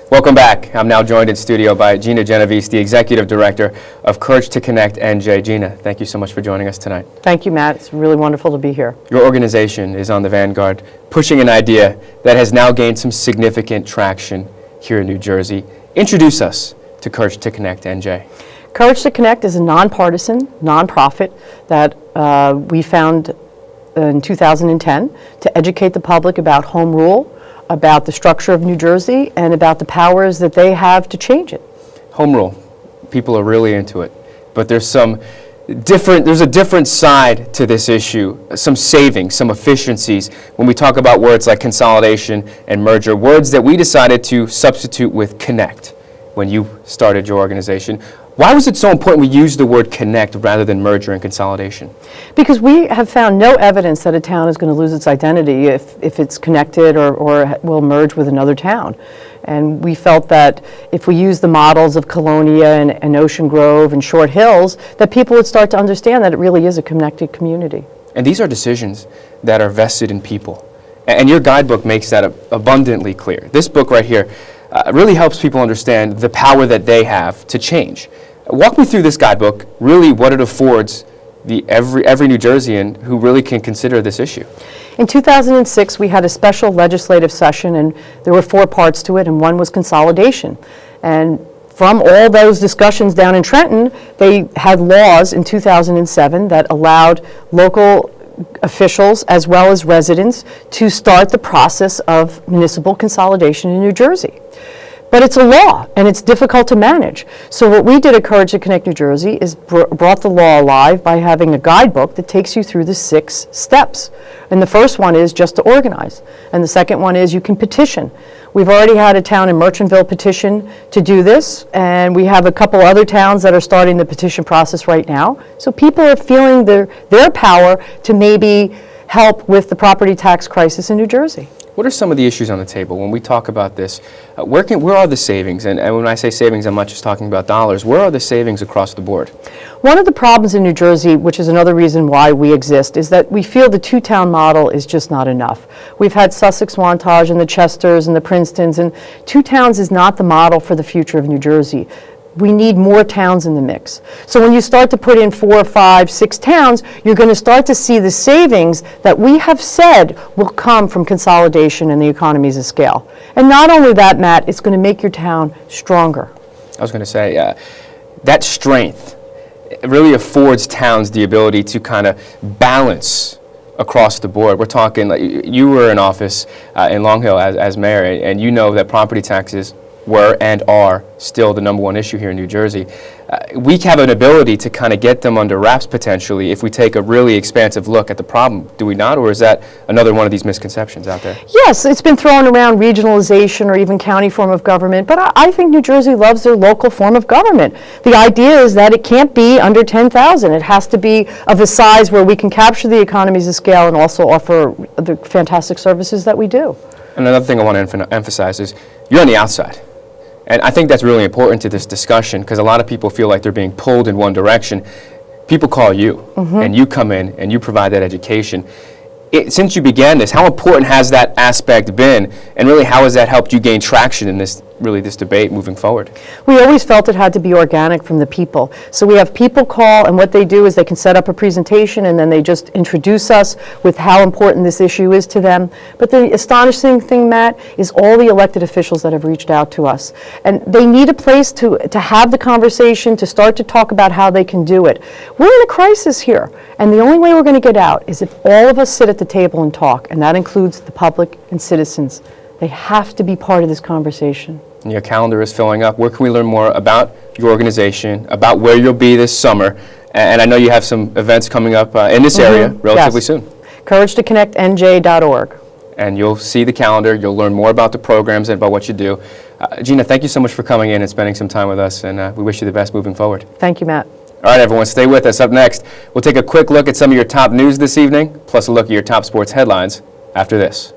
Welcome back. I'm now joined in studio by Gina Genovese, the Executive Director of Courage to Connect NJ. Gina, thank you so much for joining us tonight. Thank you, Matt. It's really wonderful to be here. Your organization is on the vanguard, pushing an idea that has now gained some significant traction here in New Jersey. Introduce us to Courage to Connect NJ. Courage to Connect is a nonpartisan nonprofit that we found in 2010 to educate the public about home rule, about the structure of New Jersey, and about the powers that they have to change it. Home rule, people are really into it, but there's a different side to this issue, some savings, some efficiencies. When we talk about words like consolidation and merger, words that we decided to substitute with connect when you started your organization. Why was it so important we use the word connect rather than merger and consolidation? Because we have found no evidence that a town is going to lose its identity if it's connected or will merge with another town. And we felt that if we use the models of Colonia and Ocean Grove and Short Hills, that people would start to understand that it really is a connected community. And these are decisions that are vested in people. And your guidebook makes that abundantly clear. This book right here really helps people understand the power that they have to change. Walk me through this guidebook, really what it affords every New Jerseyan who really can consider this issue. In 2006, we had a special legislative session, and there were 4 parts to it, and one was consolidation. And from all those discussions down in Trenton, they had laws in 2007 that allowed local officials as well as residents to start the process of municipal consolidation in New Jersey. But it's a law, and it's difficult to manage. So what we did at Courage to Connect New Jersey is brought the law alive by having a guidebook that takes you through the 6 steps. And the first one is just to organize. And the second one is you can petition. We've already had a town in Merchantville petition to do this, and we have a couple other towns that are starting the petition process right now. So people are feeling their power to maybe help with the property tax crisis in New Jersey. What are some of the issues on the table when we talk about this? Where are the savings? And when I say savings, I'm not just talking about dollars. Where are the savings across the board? One of the problems in New Jersey, which is another reason why we exist, is that we feel the 2-town model is just not enough. We've had Sussex, Wantage, and the Chesters, and the Princetons, and 2 towns is not the model for the future of New Jersey. We need more towns in the mix. So when you start to put in 4, 5, 6 towns, you're going to start to see the savings that we have said will come from consolidation and the economies of scale. And not only that, Matt, it's going to make your town stronger. I was going to say, that strength really affords towns the ability to kind of balance across the board. We're talking, like, you were in office in Long Hill as mayor, and you know that property taxes were and are still the #1 issue here in New Jersey. We have an ability to kind of get them under wraps potentially if we take a really expansive look at the problem, do we not? Or is that another one of these misconceptions out there? Yes, it's been thrown around regionalization or even county form of government, but I think New Jersey loves their local form of government. The idea is that it can't be under 10,000. It has to be of a size where we can capture the economies of scale and also offer the fantastic services that we do. And another thing I want to emphasize is you're on the outside. And I think that's really important to this discussion because a lot of people feel like they're being pulled in one direction. People call you, and you come in and you provide that education. Since you began this, how important has that aspect been, and really how has that helped you gain traction in this debate moving forward? We always felt it had to be organic from the people. So we have people call, and what they do is they can set up a presentation, and then they just introduce us with how important this issue is to them. But the astonishing thing, Matt, is all the elected officials that have reached out to us. And they need a place to have the conversation, to start to talk about how they can do it. We're in a crisis here, and the only way we're going to get out is if all of us sit at the table and talk, and that includes the public and citizens. They have to be part of this conversation. And your calendar is filling up. Where can we learn more about your organization, about where you'll be this summer? And I know you have some events coming up in this area relatively soon. CourageToConnectNJ.org. And you'll see the calendar. You'll learn more about the programs and about what you do. Gina, thank you so much for coming in and spending some time with us, and we wish you the best moving forward. Thank you, Matt. All right, everyone, stay with us. Up next, we'll take a quick look at some of your top news this evening, plus a look at your top sports headlines after this.